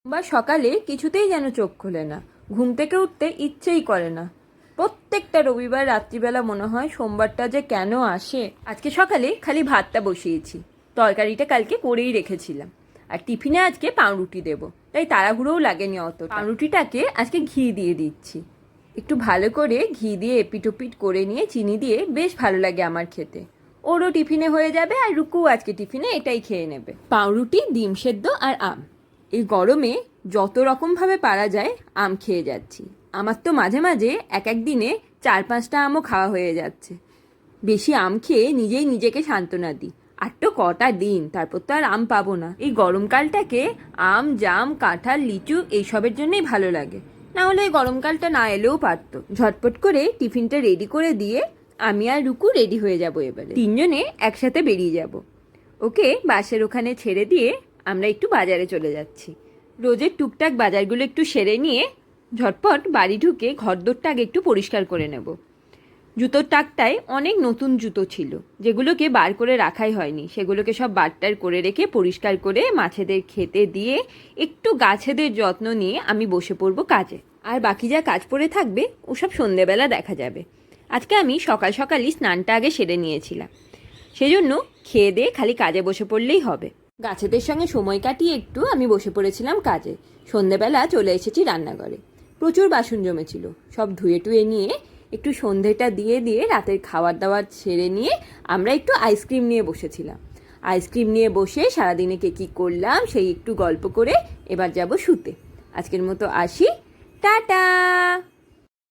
বা সকালে কিছুতেই যেন চোখ খোলে না, ঘুম থেকে উঠতে ইচ্ছেই করে না। প্রত্যেকটা রবিবার রাত্রিবেলা মনে হয় সোমবারটা যে কেন আসে। আজকে সকালে খালি ভাতটা বসিয়েছি, তরকারিটা কালকে করেই রেখেছিলাম, আর টিফিনে আজকে পাউরুটি দেবো, তাই তাড়াহুড়োও লাগেনি অত। পাউরুটিটাকে আজকে ঘি দিয়ে দিচ্ছি, একটু ভালো করে ঘি দিয়ে এপিটোপিট করে নিয়ে চিনি দিয়ে, বেশ ভালো লাগে আমার খেতে। ওরও টিফিনে হয়ে যাবে, আর রুকুও আজকে টিফিনে এটাই খেয়ে নেবে। পাউরুটি, ডিম সেদ্ধ আর আম। এই গরমে যত রকমভাবে পারা যায় আম খেয়ে যাচ্ছি। আমার তো মাঝে মাঝে এক এক দিনে 4-5টা আমও খাওয়া হয়ে যাচ্ছে। বেশি আম খেয়ে নিজেই নিজেকে সান্ত্বনা দিই, আর তো কটা দিন, তারপর তো আর আম পাবো না। এই গরমকালটাকে আম, জাম, কাঁঠাল, লিচু এইসবের জন্যই ভালো লাগে, না হলে এই গরমকালটা না এলেও পারতো। ঝটপট করে টিফিনটা রেডি করে দিয়ে আমি আর রুকু রেডি হয়ে যাব। এবারে তিনজনে একসাথে বেরিয়ে যাব। ওকে বাসের ওখানে ছেড়ে দিয়ে আমরা একটু বাজারে চলে যাচ্ছি। রোজের টুকটাক বাজারগুলো একটু সেরে নিয়ে ঝটপট বাড়ি ঢুকে ঘরদোরটা আগে একটু পরিষ্কার করে নেব। জুতোর টাকটায় অনেক নতুন জুতো ছিল, যেগুলোকে বার করে রাখাই হয়নি, সেগুলোকে সব বারটার করে রেখে পরিষ্কার করে মাছেদের খেতে দিয়ে একটু গাছেদের যত্ন নিয়ে আমি বসে পড়বো কাজে। আর বাকি যা কাজ পড়ে থাকবে ওসব সন্ধেবেলা দেখা যাবে। আজকে আমি সকাল সকালই স্নানটা আগে সেরে নিয়েছিলাম, সেজন্য খেয়ে দিয়ে খালি কাজে বসে পড়লেই হবে। গাছেদের সঙ্গে সময় কাটিয়ে একটু আমি বসে পড়েছিলাম কাজে। সন্ধেবেলা চলে এসেছি রান্নাঘরে। প্রচুর বাসন জমেছিল, সব ধুয়ে টুয়ে নিয়ে একটু সন্ধেটা দিয়ে দিয়ে রাতের খাবার দাবার ছেড়ে নিয়ে আমরা একটু আইসক্রিম নিয়ে বসেছিলাম। আইসক্রিম নিয়ে বসে সারাদিনে কী করলাম সেই একটু গল্প করে এবার যাব শুতে। আজকের মতো আসি, টাটা।